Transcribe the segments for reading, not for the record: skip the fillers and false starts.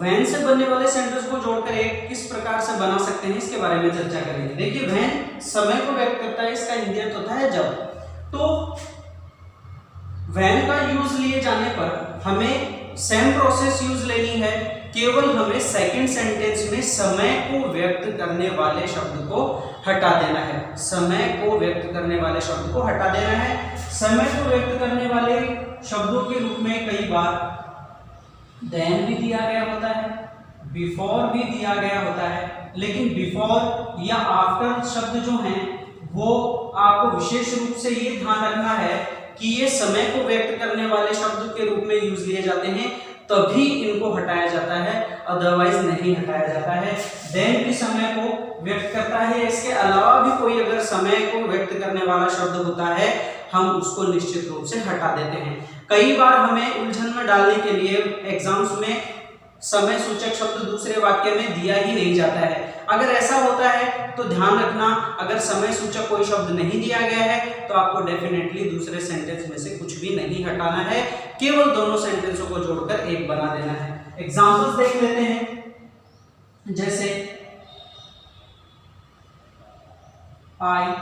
Van से बनने वाले सेंटेंस को जोड़कर एक किस प्रकार से बना सकते हैं इसके बारे में चर्चा करेंगे। देखिए वैन समय को व्यक्त करता है, इसका इंडियन होता है जब। तो वैन का यूज लिए जाने पर हमें सेम प्रोसेस यूज लेनी है, केवल हमें सेकंड सेंटेंस में समय को व्यक्त करने वाले शब्द को हटा देना है। समय को व्यक्त करने वाले शब्द को हटा देना है। समय को व्यक्त करने वाले शब्दों के रूप में कई बार देन भी दिया गया होता है, बिफोर भी दिया गया होता है, लेकिन बिफोर या आफ्टर शब्द जो हैं वो आपको विशेष रूप से ये ध्यान रखना है कि ये समय को व्यक्त करने वाले शब्द के रूप में यूज लिए जाते हैं, तभी इनको हटाया जाता है, अदरवाइज नहीं हटाया जाता है। देन भी समय को व्यक्त करता है, इसके अलावा भी कोई अगर समय को व्यक्त करने वाला शब्द होता है हम उसको निश्चित रूप से हटा देते हैं। कई बार हमें उलझन में डालने के लिए एग्जाम्स में समय सूचक शब्द दूसरे वाक्य में दिया ही नहीं जाता है। अगर ऐसा होता है तो ध्यान रखना, अगर समय सूचक कोई शब्द नहीं दिया गया है तो आपको डेफिनेटली दूसरे सेंटेंस में से कुछ भी नहीं हटाना है, केवल दोनों सेंटेंसों को जोड़कर एक बना देना है। एग्जाम्पल्स देख लेते हैं, जैसे आई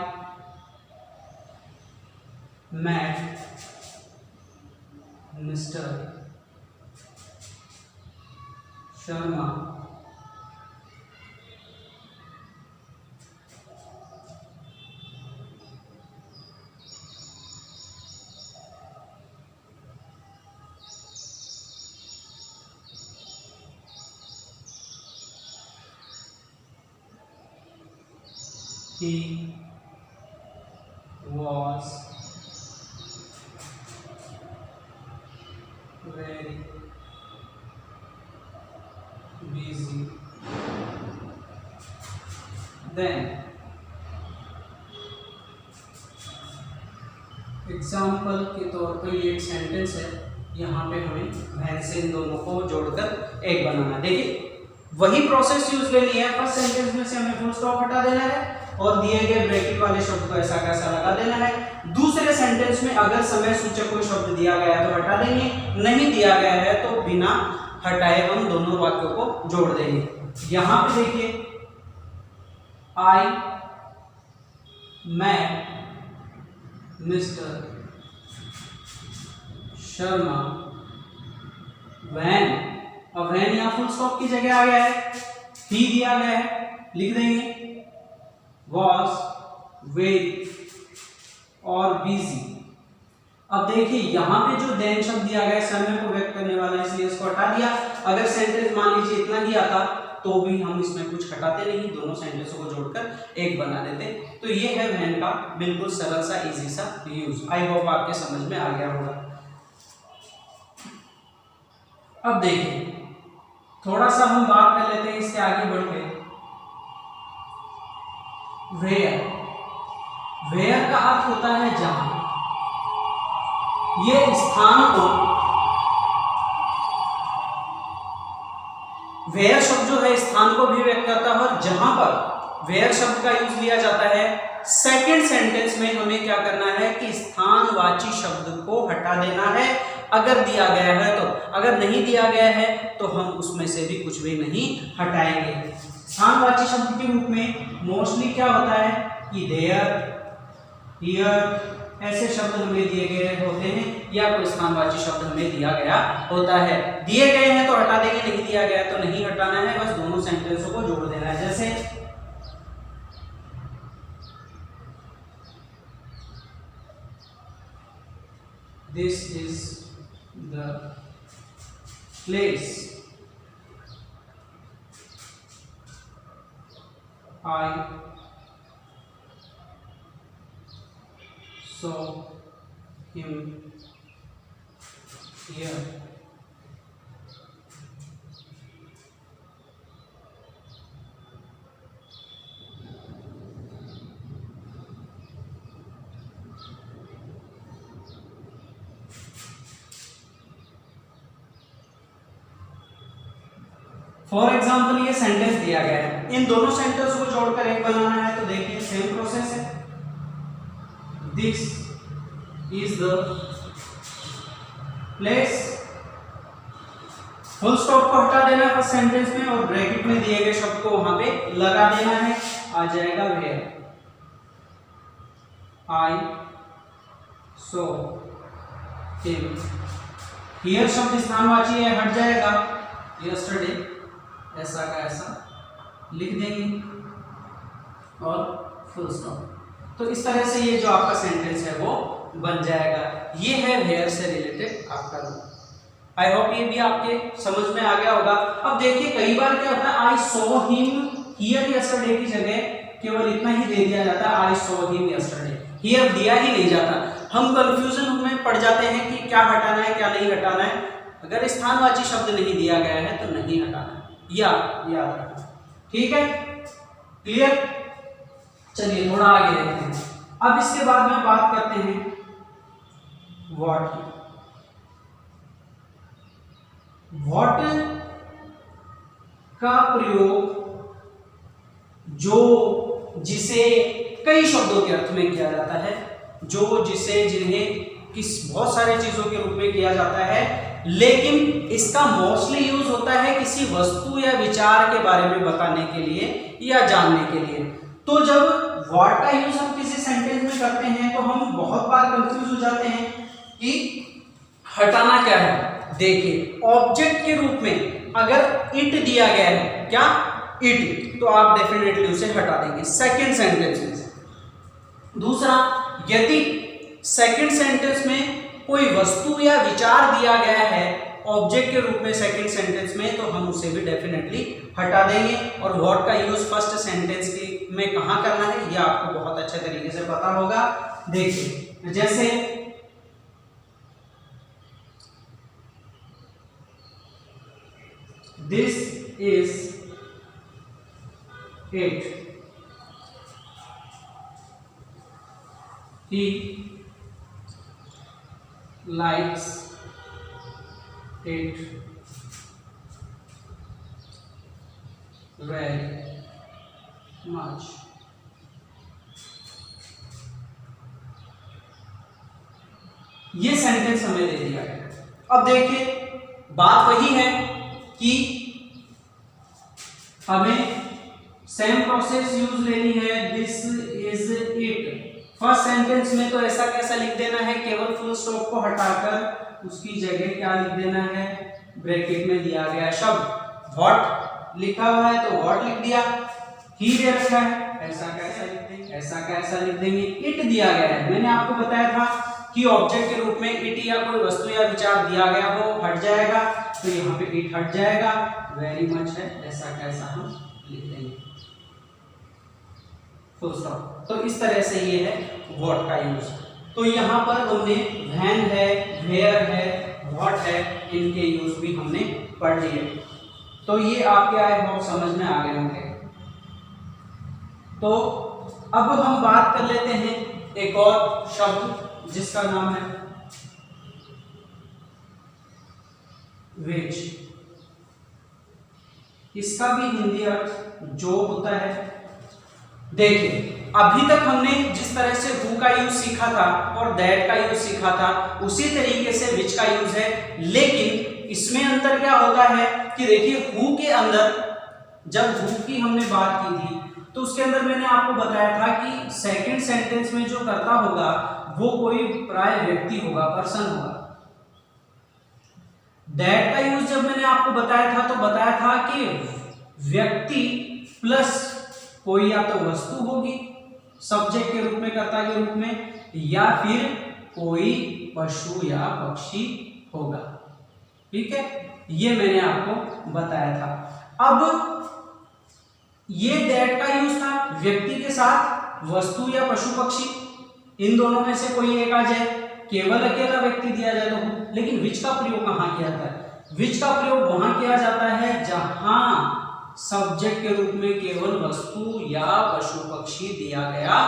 met Mr. Sharma he was very busy then। Example के तौर पर ये एक सेंटेंस है, यहाँ पे हमें वैन से इन दोनों को जोड़कर एक बनाना है। देखिए वही प्रोसेस यूज लेनी है, फर्स्ट सेंटेंस में से हमें फुल स्टॉप हटा देना है और दिए गए ब्रैकेट वाले शब्द को ऐसा कैसा लगा देना है। दूसरे सेंटेंस में अगर समय सूचक कोई शब्द दिया गया है तो हटा देंगे, नहीं दिया गया है तो बिना हटाए हम दोनों वाक्यों को जोड़ देंगे। यहां पे देखिए आई met मिस्टर शर्मा वैन, अब वैन यहां फुल स्टॉप की जगह आ गया है, ही दिया गया है, लिख देंगे was very और busy। अब देखिए यहाँ पे जो देन शब्द दिया गया है समय को व्यक्त करने वाला, इसलिए इसको हटा दिया। अगर सेंटेंस मान लीजिए इतना ही आता तो भी हम इसमें कुछ हटाते नहीं, दोनों सेंटेंसों को जोड़कर एक बना देते। तो ये है वैन का बिल्कुल सरल सा इजी सा यूज। आई होप आपके समझ में आ गया होगा। अब देखिए थोड़ा सा हम बात कर लेते हैं इसके आगे बढ़ के। वेयर, वेयर का अर्थ होता है जहां। ये स्थान को, वेयर शब्द जो है स्थान को भी व्यक्त करता है, और जहां पर वेयर शब्द का यूज लिया जाता है सेकंड सेंटेंस में हमें क्या करना है कि स्थानवाची शब्द को हटा देना है अगर दिया गया है तो। अगर नहीं दिया गया है तो हम उसमें से भी कुछ भी नहीं हटाएंगे। स्थानवाची शब्द के रूप में मोस्टली क्या होता है कि देयर, हियर ऐसे शब्द हमें दिए गए होते हैं, या कोई स्थानवाची शब्द हमें दिया गया होता है। दिए गए हैं तो हटा देंगे, नहीं दिया गया तो नहीं हटाना है, बस दोनों सेंटेंसों को जोड़ देना है। जैसे this is the place I saw him here। For example ये सेंटेंस दिया गया है, इन दोनों सेंटेंस को जोड़कर एक बनाना है, तो देखिए सेम प्रोसेस है। This is the place full stop को हटा देना है फर्स्ट सेंटेंस में और ब्रैकेट में दिए गए शब्द को वहां पे लगा देना है, आ जाएगा where, I saw him. Here शब्द स्थानवाची है, हट जाएगा, यस्टरडे ऐसा का ऐसा लिख देंगे और फुल स्टॉप। तो इस तरह से ये जो आपका सेंटेंस है वो बन जाएगा। ये है वेयर से रिलेटेड आपका रूल। आई होप ये भी आपके समझ में आ गया होगा। अब देखिए कई बार क्या होता है, I saw him here yesterday की जगह केवल इतना ही दे दिया जाता है, I saw him yesterday, here दिया ही नहीं जाता। हम कंफ्यूजन में पड़ जाते हैं कि क्या हटाना है क्या नहीं हटाना है। अगर स्थानवाची शब्द नहीं दिया गया है तो नहीं हटाना है, याद रखना, ठीक है, क्लियर। चलिए थोड़ा आगे देखते हैं। अब इसके बाद में बात करते हैं व्हाट की। व्हाट का प्रयोग जो जिसे कई शब्दों के अर्थ में किया जाता है, जो जिसे जिन्हें किस बहुत सारे चीजों के रूप में किया जाता है, लेकिन इसका मोस्टली यूज होता है किसी वस्तु या विचार के बारे में बताने के लिए या जानने के लिए। तो जब व्हाट का यूज हम किसी सेंटेंस में करते हैं तो हम बहुत बार कंफ्यूज हो जाते हैं कि हटाना क्या है। देखिए ऑब्जेक्ट के रूप में अगर इट दिया गया है, क्या इट, तो आप डेफिनेटली उसे हटा देंगे सेकंड सेंटेंस में। दूसरा, यदि सेकंड सेंटेंस में कोई वस्तु या विचार दिया गया है ऑब्जेक्ट के रूप में सेकंड सेंटेंस में, तो हम उसे भी डेफिनेटली हटा देंगे। और व्हाट का यूज फर्स्ट सेंटेंस में कहां करना है ये आपको बहुत अच्छे तरीके से पता होगा। देखिए जैसे this is it, he likes it very much। ये सेंटेंस हमें दे दिया गया। अब देखिए बात वही है कि हमें सेम प्रोसेस यूज लेनी है। This is it first sentence में तो ऐसा कैसा लिख देना है, केवल फुल स्टॉप को हटाकर उसकी जगह क्या लिख देना है, ब्रैकेट में दिया गया शब्द व्हाट लिखा हुआ है तो व्हाट लिख दिया, ही दे रखा है ऐसा कैसा लिख देंगे, ऐसा कैसा लिख देंगे। इट दिया गया है, मैंने आपको बताया था कि ऑब्जेक्ट के रूप में इट या कोई वस्तु या विचार दिया गया हो हट जाएगा, तो यहाँ पे इट हट जाएगा। वेरी मच है ऐसा कैसा हम लिख देंगे फुल स्टॉप। तो इस तरह से ये है व्हाट का यूज। तो यहाँ पर हमने व्हेन है, वेयर है, व्हाट है, इनके यूज भी हमने पढ़ लिए। तो ये आपके आई होप समझ में आ गए होंगे। तो अब हम बात कर लेते हैं एक और शब्द जिसका नाम है व्हिच। इसका भी हिंदी अर्थ जो होता है। देखिए अभी तक हमने जिस तरह से हु का यूज सीखा था और दैट का यूज सीखा था, उसी तरीके से विच का यूज है। लेकिन इसमें अंतर क्या होता है कि देखिए हु के अंदर, जब हु की हमने बात की थी तो उसके अंदर मैंने आपको बताया था कि सेकंड सेंटेंस में जो कर्ता होगा वो कोई प्राय व्यक्ति होगा, पर्सन होगा। दैट का यूज जब मैंने आपको बताया था तो बताया था कि व्यक्ति प्लस कोई या तो वस्तु होगी सब्जेक्ट के रूप में, कर्ता के रूप में, या फिर कोई पशु या पक्षी होगा। ठीक है, ये मैंने आपको बताया था। अब ये दैट का यूज था व्यक्ति के साथ वस्तु या पशु पक्षी, इन दोनों में से कोई एक आ जाए, केवल अकेला व्यक्ति दिया जाए तो। लेकिन विच का प्रयोग कहां किया जाता है? विच का प्रयोग वहां किया जाता है जहां सब्जेक्ट के रूप में केवल वस्तु या पशु पक्षी दिया गया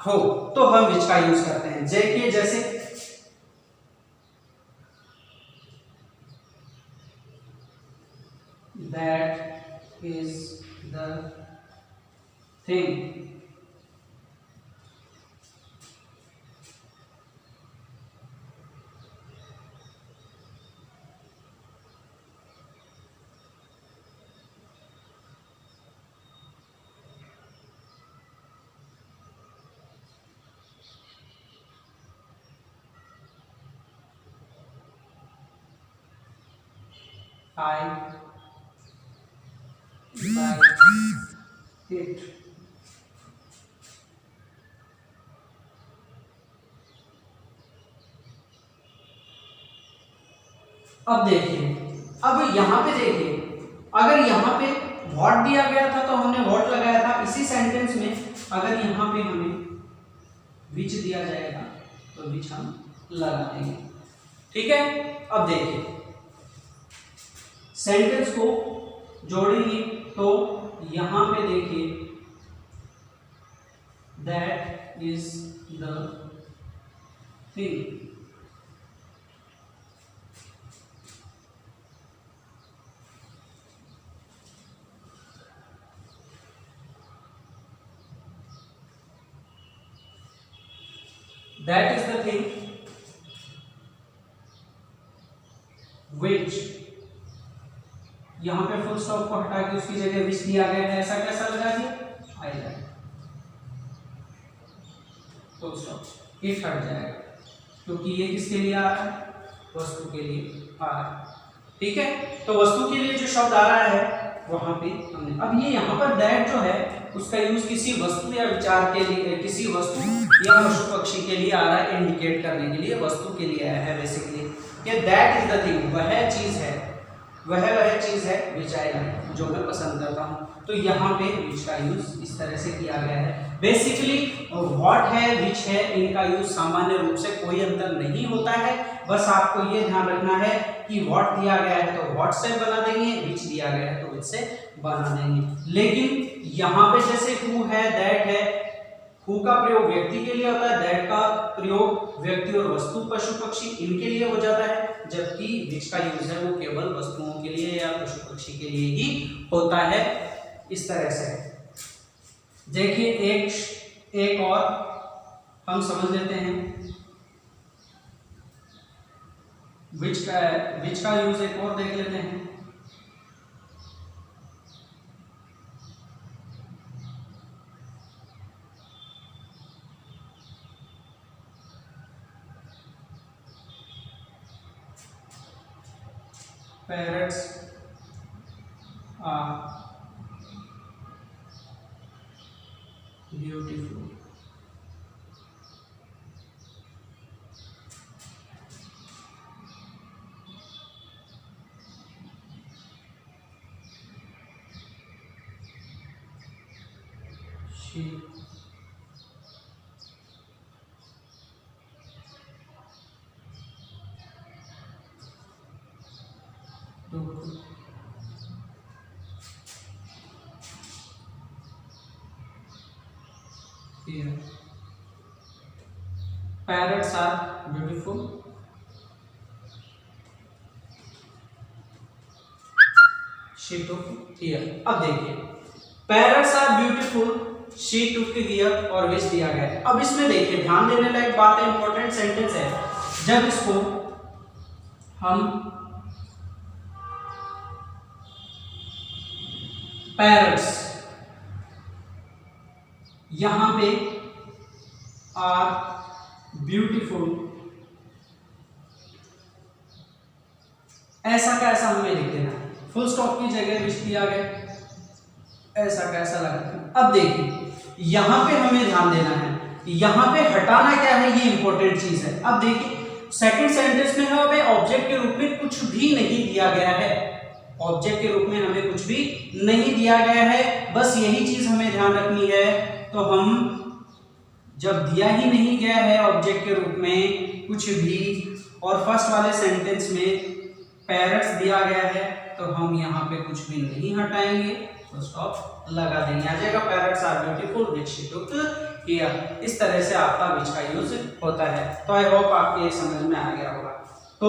हो, तो हम विच का यूज करते हैं। देखिए जैसे that is the thing I buy it। अब देखिए, अब यहाँ पे देखिए, अगर यहाँ पे व्हाट दिया गया था तो हमने व्हाट लगाया था। इसी सेंटेंस में अगर यहाँ पे हमें विच दिया जाएगा तो विच हम लगा देंगे, ठीक है। अब देखिए सेंटेंस को जोड़ेंगे तो यहाँ पे देखिए that is the thing, that is the thing which, यहां पे फुल स्टॉप को हटा के उसकी जगह विच दिया गया है, ऐसा कैसा लगा दिया, I like full stop, it हट जाएगा क्योंकि ये किसके लिए आ रहा है, वस्तु के लिए आ रहा है, ठीक है। तो वस्तु के लिए जो शब्द आ रहा है वहां पे हमने, अब ये यहाँ पर दैट जो है उसका यूज किसी वस्तु या विचार के लिए, किसी वस्तु या पशु पक्षी के लिए आ रहा है, इंडिकेट करने के लिए वस्तु के लिए आया है बेसिकली। ये दैट इज द थिंग, वह चीज है, वह चीज है विच आई लाइक, जो मैं पसंद करता हूँ। तो यहाँ पे विच का यूज इस तरह से किया गया है। बेसिकली व्हाट है विच है, इनका यूज सामान्य रूप से कोई अंतर नहीं होता है, बस आपको ये ध्यान रखना है कि व्हाट दिया गया है तो व्हाट से बना देंगे, विच दिया गया है तो विच से बना देंगे। लेकिन यहाँ पे जैसे हु है, दैट है, हु का प्रयोग व्यक्ति के लिए होता है, दैट का प्रयोग व्यक्ति और वस्तु, पशु पक्षी इनके लिए हो जाता है, जबकि विच का यूज है वो केवल वस्तुओं के लिए या पशु पक्षी के लिए ही होता है। इस तरह से देखिए एक और हम समझ लेते हैं, विच का यूज एक और देख लेते हैं। Parrots are beautiful। She here parrots are beautiful, she took here। अब देखिए parrots are beautiful, she took here और which दिया गया है। अब इसमें देखिए ध्यान देने लायक बात है, इंपॉर्टेंट सेंटेंस है। जब इसको हम पैरट्स यहां पे आर ब्यूटीफुल, ऐसा कैसा हमें लिख देना, फुल स्टॉप की जगह विच दिया गया, ऐसा कैसा लगा। अब देखिए यहां पे हमें ध्यान देना है, यहां पे हटाना क्या है, ये इंपॉर्टेंट चीज है। अब देखिए सेकंड सेंटेंस में हमें ऑब्जेक्ट के रूप में कुछ भी नहीं दिया गया है, ऑब्जेक्ट के रूप में हमें कुछ भी नहीं दिया गया है, बस यही चीज हमें ध्यान रखनी है। तो हम जब दिया ही नहीं गया है ऑब्जेक्ट के रूप में कुछ भी, और फर्स्ट वाले सेंटेंस में पैरट्स दिया गया है, तो हम यहाँ पे कुछ भी नहीं हटाएंगे, तो स्टॉप लगा देंगे, आ जाएगा parrots are beautiful which she took here. इस तरह से आपका विच का यूज होता है। तो आई होप आपके समझ में आ गया होगा। तो